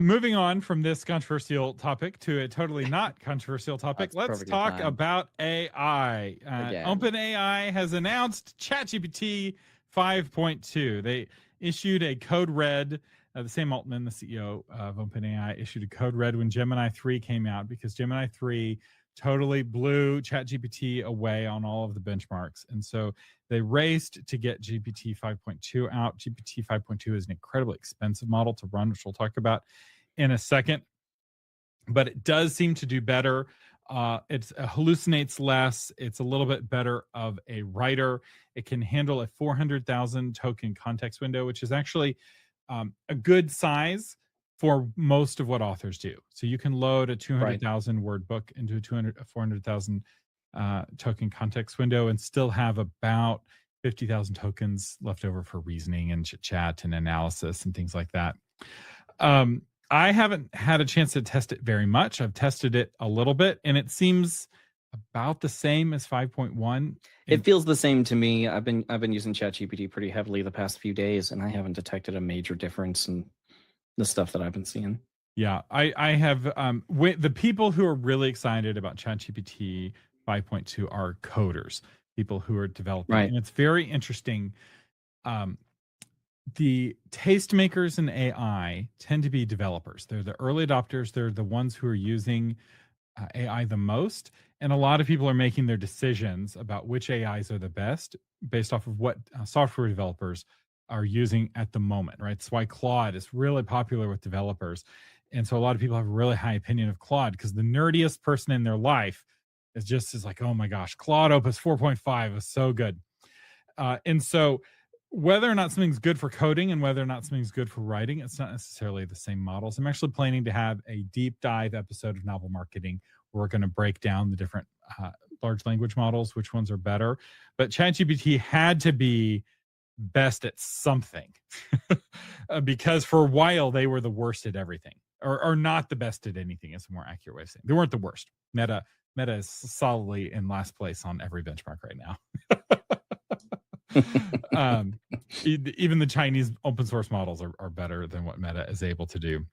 moving on from this controversial topic to a totally not controversial topic, That's let's perfectly talk fine. about AI. Again. OpenAI has announced ChatGPT 5.2. They issued a code red. The Sam Altman, the CEO of OpenAI, issued a code red when Gemini 3 came out because Gemini 3 totally blew ChatGPT away on all of the benchmarks. And so they raced to get GPT 5.2 out. GPT 5.2 is an incredibly expensive model to run, which we'll talk about in a second, but it does seem to do better. It hallucinates less. It's a little bit better of a writer. It can handle a 400,000 token context window, which is actually a good size for most of what authors do. So you can load a 200,000 word book into a 400,000 token context window and still have about 50,000 tokens left over for reasoning and chit chat and analysis and things like that. I haven't had a chance to test it very much. I've tested it a little bit, and it seems about the same as 5.1. It feels the same to me. I've been using ChatGPT pretty heavily the past few days, and I haven't detected a major difference in the stuff that I've been seeing. Yeah, I have the people who are really excited about ChatGPT 5.2 are coders, people who are developing, Right. and it's very interesting. The tastemakers in AI tend to be developers. They're the early adopters. They're the ones who are using AI the most. And a lot of people are making their decisions about which AIs are the best based off of what software developers are using at the moment, right? That's why Claude is really popular with developers. And so a lot of people have a really high opinion of Claude because the nerdiest person in their life is like, oh my gosh, Claude Opus 4.5 is so good. And so whether or not something's good for coding and whether or not something's good for writing, it's not necessarily the same models. I'm actually planning to have a deep dive episode of Novel Marketing where we're going to break down the different large language models, which ones are better. But ChatGPT had to be best at something because for a while they were the worst at everything, or not the best at anything. Is a more accurate way of saying. They weren't the worst. Meta is solidly in last place on every benchmark right now. Even the Chinese open source models are better than what Meta is able to do.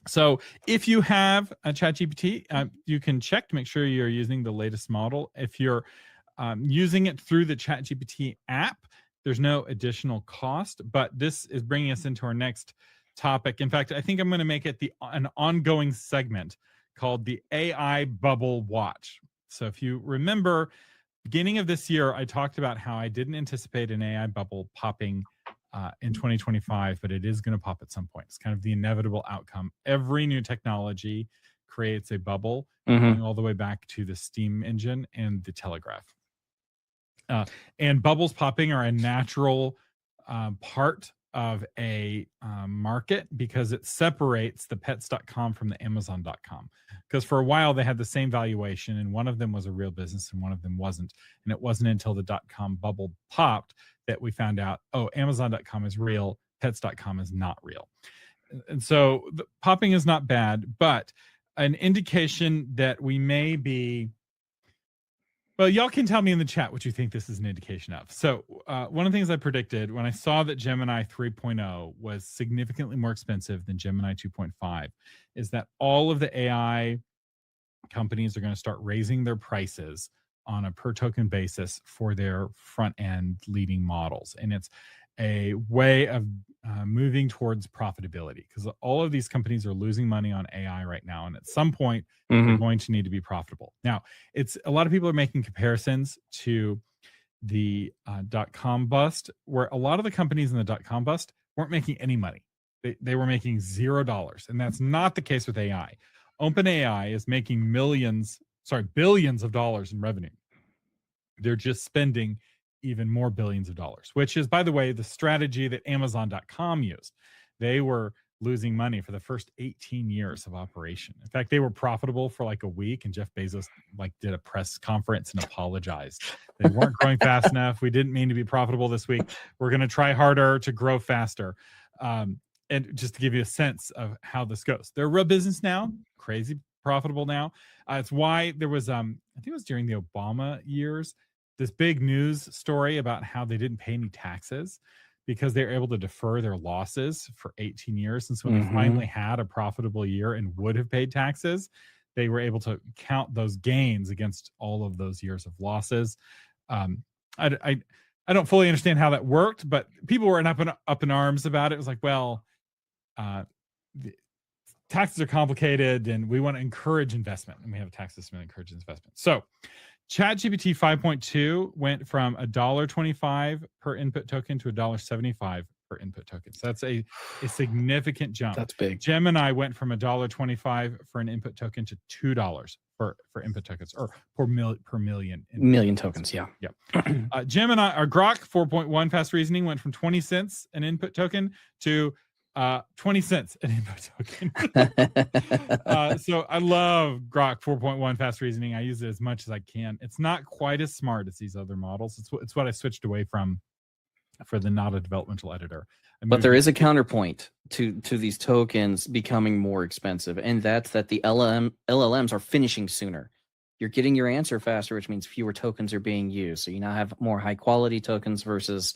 So if you have a ChatGPT, you can check to make sure you're using the latest model. If you're using it through the ChatGPT app, there's no additional cost. But this is bringing us into our next topic. In fact, I think I'm going to make it an ongoing segment called the AI Bubble Watch. So if you remember, beginning of this year, I talked about how I didn't anticipate an AI bubble popping in 2025, but it is going to pop at some point. It's kind of the inevitable outcome. Every new technology creates a bubble, going all the way back to the steam engine and the telegraph. And bubbles popping are a natural part of a market because it separates the pets.com from the amazon.com, because for a while they had the same valuation and one of them was a real business and one of them wasn't. And it wasn't until the .com bubble popped that we found out, oh, amazon.com is real, pets.com is not real. And so the popping is not bad, but an indication that we may be, well, y'all can tell me in the chat what you think this is an indication of. So one of the things I predicted when I saw that Gemini 3.0 was significantly more expensive than Gemini 2.5 is that all of the AI companies are going to start raising their prices on a per token basis for their front end leading models. And it's a way of moving towards profitability because all of these companies are losing money on AI right now. And at some point, they're going to need to be profitable. Now, it's a lot of people are making comparisons to the .com bust, where a lot of the companies in the .com bust weren't making any money. They were making $0. And that's not the case with AI. OpenAI is making billions of dollars in revenue. They're just spending even more billions of dollars, which is, by the way, the strategy that Amazon.com used. They were losing money for the first 18 years of operation. In fact, they were profitable for like a week, and Jeff Bezos did a press conference and apologized. They weren't growing fast enough. We didn't mean to be profitable this week. We're going to try harder to grow faster. And just to give you a sense of how this goes, they're a real business now, crazy profitable now. It's why there was, I think it was during the Obama years, this big news story about how they didn't pay any taxes because they're able to defer their losses for 18 years. And so when they finally had a profitable year and would have paid taxes, they were able to count those gains against all of those years of losses. I don't fully understand how that worked, but people were up in arms about it. It was like, well, the taxes are complicated and we want to encourage investment, and we have a tax system that encourages investment. So ChatGPT 5.2 went from $1.25 per input token to $1.75 per input token. So that's a significant jump. That's big. Gemini went from $1.25 for an input token to $2 for input tokens, or per million. Million tokens, yeah. Gemini or Grok 4.1 fast reasoning went from 20 cents an input token to 20 cents an input token. So I love Grok 4.1 fast reasoning. I use it as much as I can. It's not quite as smart as these other models. It's what I switched away from for the not a developmental editor. But there is a counterpoint to these tokens becoming more expensive, and that's that the LLMs are finishing sooner. You're getting your answer faster, which means fewer tokens are being used. So you now have more high quality tokens versus,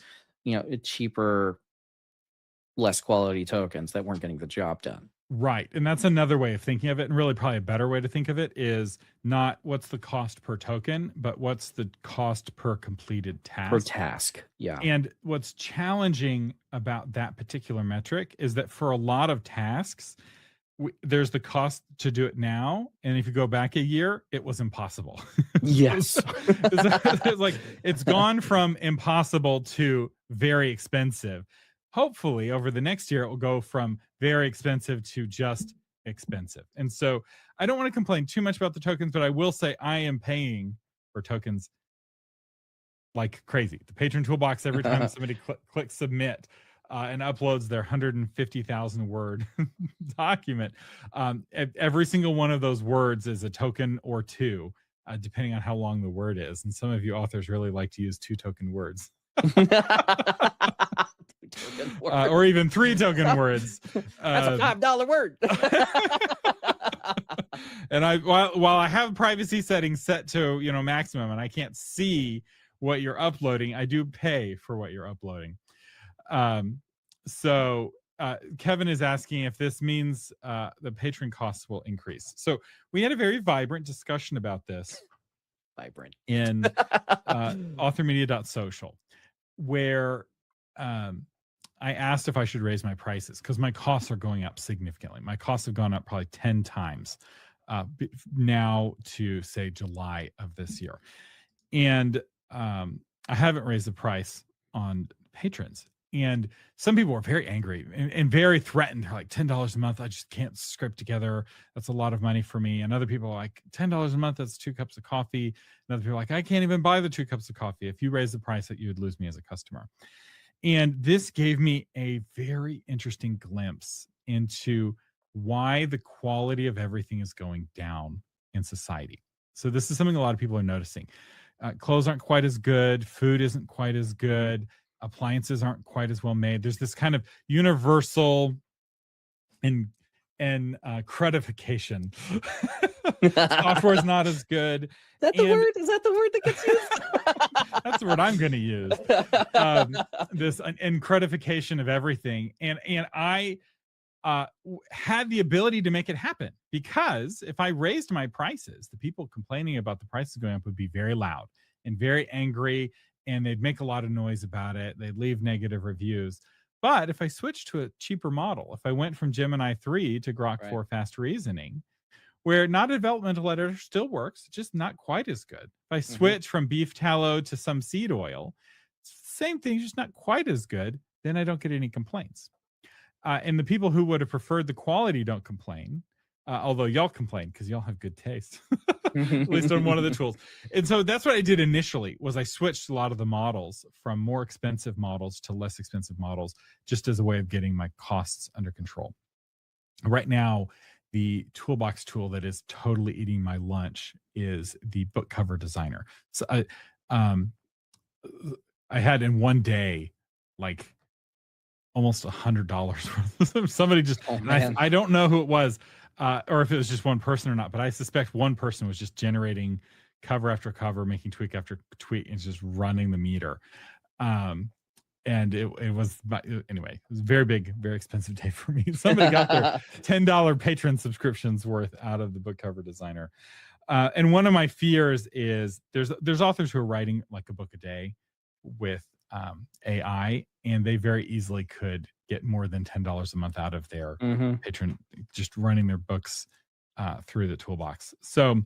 cheaper, less quality tokens that weren't getting the job done. Right. And that's another way of thinking of it. And really probably a better way to think of it is not what's the cost per token, but what's the cost per completed task. Per task. Yeah. And what's challenging about that particular metric is that for a lot of tasks, there's the cost to do it now. And if you go back a year, it was impossible. Yes. It's like it's gone from impossible to very expensive. Hopefully over the next year, it will go from very expensive to just expensive. And so I don't want to complain too much about the tokens, but I will say I am paying for tokens like crazy. The Patron Toolbox, every time somebody clicks submit and uploads their 150,000 word document, every single one of those words is a token or two, depending on how long the word is. And some of you authors really like to use 2 token words. Or even 3 token words. That's a $5 word. And while I have privacy settings set to maximum, and I can't see what you're uploading, I do pay for what you're uploading. So Kevin is asking if this means the patron costs will increase. So we had a very vibrant discussion about this. Vibrant in authormedia.social, where I asked if I should raise my prices because my costs are going up significantly. My costs have gone up probably 10 times now to say July of this year. And I haven't raised the price on patrons. And some people are very angry and very threatened. They're like, $10 a month, I just can't scrape together. That's a lot of money for me. And other people are like, $10 a month, that's 2 cups of coffee. And other people are like, I can't even buy the 2 cups of coffee. If you raise the price, that you would lose me as a customer. And this gave me a very interesting glimpse into why the quality of everything is going down in society. So this is something a lot of people are noticing. Clothes aren't quite as good. Food isn't quite as good. Appliances aren't quite as well made. There's this kind of universal and credification. Software is not as good. Is that the word? Is that the word that gets used? That's the word I'm going to use. This credification of everything. And I had the ability to make it happen, because if I raised my prices, the people complaining about the prices going up would be very loud and very angry, and they'd make a lot of noise about it. They'd leave negative reviews. But if I switched to a cheaper model, if I went from Gemini 3 to Grok 4 fast reasoning, where not a developmental editor still works, just not quite as good. If I switch from beef tallow to some seed oil, same thing, just not quite as good, then I don't get any complaints. And the people who would have preferred the quality don't complain, although y'all complain because y'all have good taste, at least on one of the tools. And so that's what I did initially, was I switched a lot of the models from more expensive models to less expensive models, just as a way of getting my costs under control. Right now, the Toolbox tool that is totally eating my lunch is the book cover designer. So I had in one day, like almost $100 somebody just, I don't know who it was, or if it was just one person or not, but I suspect one person was just generating cover after cover, making tweak after tweak, and just running the meter. and it was anyway, it was a very big, very expensive day for me. Somebody got their $10 patron subscriptions worth out of the book cover designer. And one of my fears is there's authors who are writing like a book a day with AI, and they very easily could get more than $10 a month out of their patron just running their books through the toolbox. So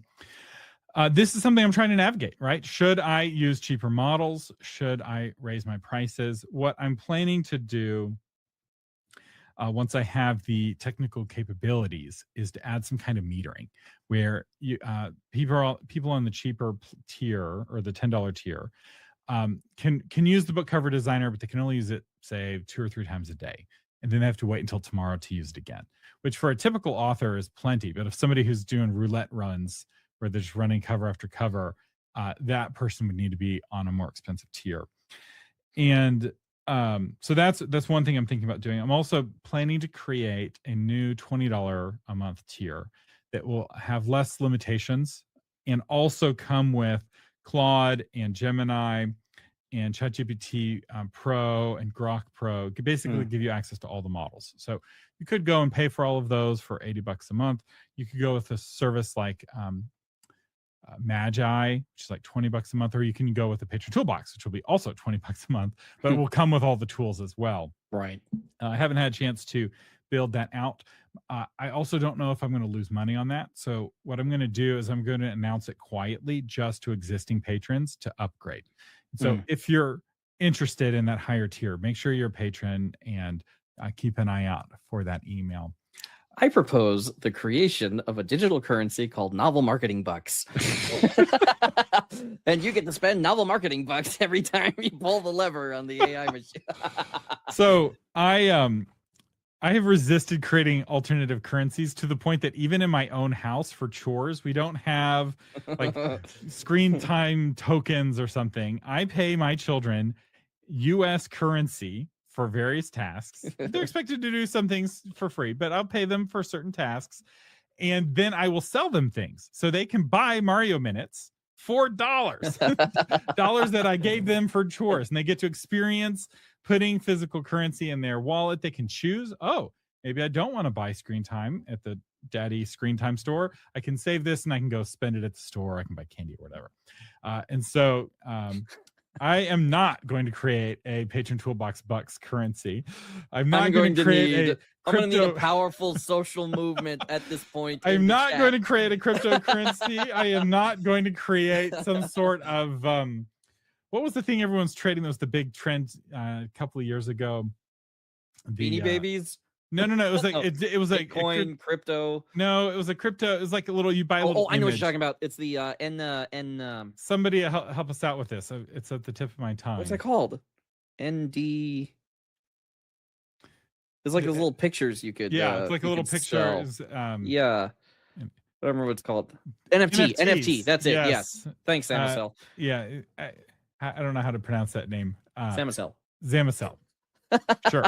this is something I'm trying to navigate, right? Should I use cheaper models? Should I raise my prices? What I'm planning to do once I have the technical capabilities is to add some kind of metering where you people on the cheaper tier or the $10 tier can use the book cover designer, but they can only use it, say, 2 or 3 times a day. And then they have to wait until tomorrow to use it again, which for a typical author is plenty. But if somebody who's doing roulette runs where they're just running cover after cover, that person would need to be on a more expensive tier. And so that's one thing I'm thinking about doing. I'm also planning to create a new $20 a month tier that will have less limitations and also come with Claude and Gemini and ChatGPT Pro and Grok Pro. Could basically give you access to all the models. So you could go and pay for all of those for $80 a month. You could go with a service like Magi, which is like $20 a month, or you can go with the Patron Toolbox, which will be also $20 a month, but will come with all the tools as well. Right. I haven't had a chance to build that out. I also don't know if I'm going to lose money on that. So what I'm going to do is I'm going to announce it quietly just to existing patrons to upgrade. So if you're interested in that higher tier, make sure you're a patron and keep an eye out for that email. I propose the creation of a digital currency called novel marketing bucks. And you get to spend novel marketing bucks every time you pull the lever on the AI machine. So I have resisted creating alternative currencies to the point that even in my own house for chores, we don't have like screen time tokens or something. I pay my children US currency for various tasks. They're expected to do some things for free, but I'll pay them for certain tasks. And then I will sell them things so they can buy Mario minutes for dollars that I gave them for chores. And they get to experience putting physical currency in their wallet. They can choose, oh, maybe I don't want to buy screen time at the daddy screen time store. I can save this and I can go spend it at the store. I can buy candy or whatever. And so I am not going to create a Patron Toolbox Bucks currency. I'm not going to create a I'm going to need a powerful social movement at this point. I'm not going to create a cryptocurrency. I am not going to create some sort of what was the thing everyone's trading that was the big trend a couple of years ago? Beanie Babies? No. It was like it was like Bitcoin, crypto. No, it was a crypto. It was like a little you buy a little. Oh, I know what you're talking about. It's the somebody help us out with this. It's at the tip of my tongue. What's it called? ND. There's like those little pictures you could. Yeah, it's like a little picture. Yeah. I don't remember what it's called. NFT. That's it. Yes. Thanks, Samacel. Yeah. I don't know how to pronounce that name. Samacel. Zamacel. Sure.